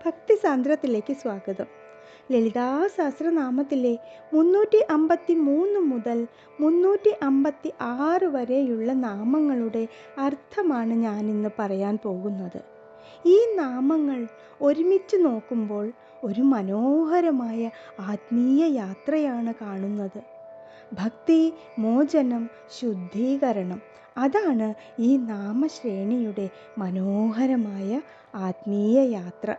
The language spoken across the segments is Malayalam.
ഭക്തി സാന്ദ്രത്തിലേക്ക് സ്വാഗതം. ലളിതാ സഹസ്രനാമത്തിലെ 353 മുതൽ 356 വരെയുള്ള നാമങ്ങളുടെ അർത്ഥമാണ് ഞാനിന്ന് പറയാൻ പോകുന്നത്. ഈ നാമങ്ങൾ ഒരുമിച്ച് നോക്കുമ്പോൾ ഒരു മനോഹരമായ ആത്മീയ യാത്രയാണ് കാണുന്നത്. ഭക്തി, മോചനം, ശുദ്ധീകരണം, അതാണ് ഈ നാമശ്രേണിയുടെ മനോഹരമായ ആത്മീയ യാത്ര.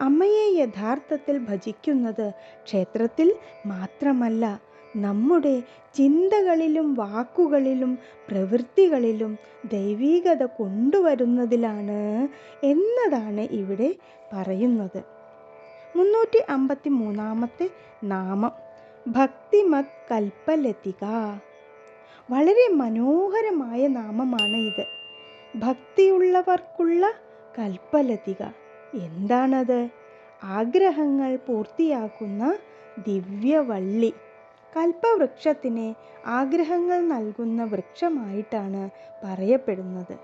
അമ്മയെ യഥാർത്ഥത്തിൽ ഭജിക്കുന്നത് ക്ഷേത്രത്തിൽ മാത്രമല്ല, നമ്മുടെ ചിന്തകളിലും വാക്കുകളിലും പ്രവൃത്തികളിലും ദൈവീകത കൊണ്ടുവരുന്നതിലാണ് എന്നതാണ് ഇവിടെ പറയുന്നത്. 353 നാമം ഭക്തിമത് കൽപ്പലതിക. വളരെ മനോഹരമായ നാമമാണ് ഇത്. ഭക്തിയുള്ളവർക്കുള്ള കൽപ്പലതിക. എന്താണത്? ആഗ്രഹങ്ങൾ പൂർത്തിയാക്കുന്ന ദിവ്യവള്ളി. കൽപ്പവൃക്ഷത്തിനെ ആഗ്രഹങ്ങൾ നൽകുന്ന വൃക്ഷമായിട്ടാണ് പറയപ്പെടുന്നത്.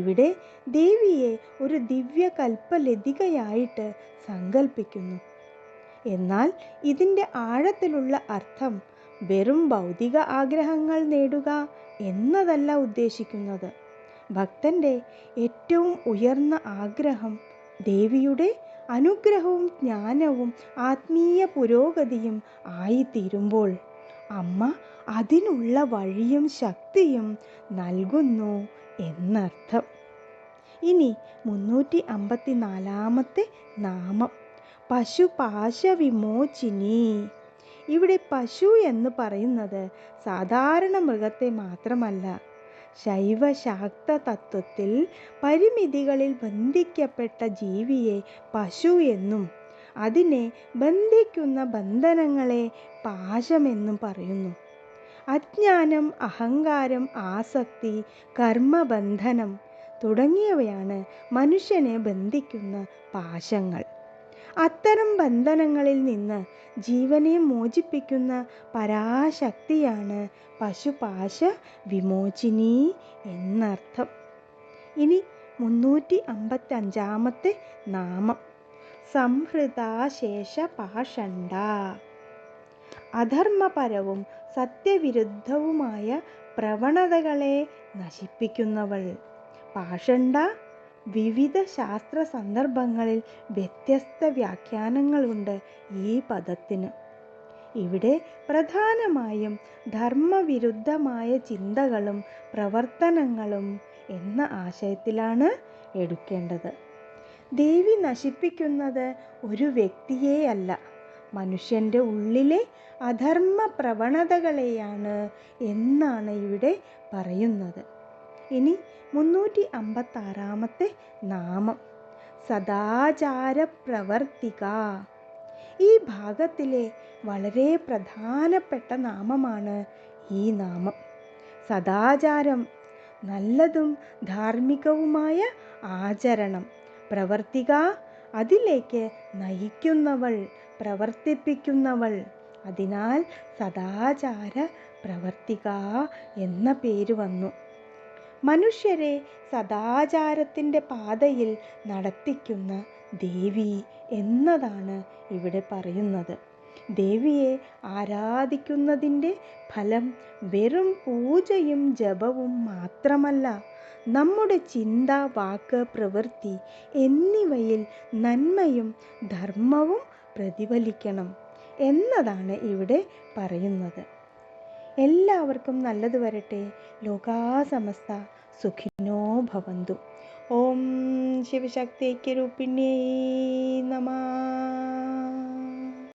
ഇവിടെ ദേവിയെ ഒരു ദിവ്യ കൽപ്പലതികയായിട്ട് സങ്കല്പിക്കുന്നു. എന്നാൽ ഇതിൻ്റെ ആഴത്തിലുള്ള അർത്ഥം വെറും ഭൗതിക ആഗ്രഹങ്ങൾ നേടുക എന്നതല്ല ഉദ്ദേശിക്കുന്നത്. ഭക്തൻ്റെ ഏറ്റവും ഉയർന്ന ആഗ്രഹം ദേവിയുടെ അനുഗ്രഹവും ജ്ഞാനവും ആത്മീയ പുരോഗതിയും ആയിത്തീരുമ്പോൾ അമ്മ അതിനുള്ള വഴിയും ശക്തിയും നൽകുന്നു എന്നർത്ഥം. ഇനി 354 നാമം പശുപാശവിമോചിനി. ഇവിടെ പശു എന്ന് പറയുന്നത് സാധാരണ മൃഗത്തെ മാത്രമല്ല, ശൈവശാക്ത തത്വത്തിൽ പരിമിതികളിൽ ബന്ധിക്കപ്പെട്ട ജീവിയെ പശു എന്നും അതിനെ ബന്ധിക്കുന്ന ബന്ധനങ്ങളെ പാശമെന്നും പറയുന്നു. അജ്ഞാനം, അഹങ്കാരം, ആസക്തി, കർമ്മബന്ധനം തുടങ്ങിയവയാണ് മനുഷ്യനെ ബന്ധിക്കുന്ന പാശങ്ങൾ. അത്തരം ബന്ധനങ്ങളിൽ നിന്ന് ജീവനെ മോചിപ്പിക്കുന്ന പരാശക്തിയാണ് പശുപാശ വിമോചിനി എന്നർത്ഥം. ഇനി 355 നാമം സംഹൃതാശേഷപാഷണ്ഡ. അധർമ്മപരവും സത്യവിരുദ്ധവുമായ പ്രവണതകളെ നശിപ്പിക്കുന്നവൾ. പാഷണ്ഡ. വിവിധ ശാസ്ത്ര സന്ദർഭങ്ങളിൽ വ്യത്യസ്ത വ്യാഖ്യാനങ്ങളുണ്ട് ഈ പദത്തിന്. ഇവിടെ പ്രധാനമായും ധർമ്മവിരുദ്ധമായ ചിന്തകളും പ്രവർത്തനങ്ങളും എന്ന ആശയത്തിലാണ് എടുക്കേണ്ടത്. ദേവി നശിപ്പിക്കുന്നത് ഒരു വ്യക്തിയെയല്ല, മനുഷ്യൻ്റെ ഉള്ളിലെ അധർമ്മ പ്രവണതകളെയാണ് എന്നാണ് ഇവിടെ പറയുന്നത്. ഇനി 356 നാമം സദാചാരപ്രവർത്തിക. ഈ ഭാഗത്തിലെ വളരെ പ്രധാനപ്പെട്ട നാമമാണ് ഈ നാമം. സദാചാരം, നല്ലതും ധാർമ്മികവുമായ ആചരണം. പ്രവർത്തിക, അതിലേക്ക് നയിക്കുന്നവൾ, പ്രവർത്തിപ്പിക്കുന്നവൾ. അതിനാൽ സദാചാര പ്രവർത്തിക എന്ന പേര് വന്നു. മനുഷ്യരെ സദാചാരത്തിൻ്റെ പാതയിൽ നടത്തിക്കുന്ന ദേവി എന്നതാണ് ഇവിടെ പറയുന്നത്. ദേവിയെ ആരാധിക്കുന്നതിൻ്റെ ഫലം വെറും പൂജയും ജപവും മാത്രമല്ല, നമ്മുടെ ചിന്ത, വാക്ക്, പ്രവൃത്തി എന്നിവയിൽ നന്മയും ധർമ്മവും പ്രതിഫലിക്കണം എന്നതാണ് ഇവിടെ പറയുന്നത്. എല്ലാവർക്കും നല്ലത് വരട്ടെ. ലോകാ സമസ്ത സുഖിനോ ഭവന്തു. ഓം ശിവശക്തി ഐക്യരൂപിണ്യൈ നമഃ.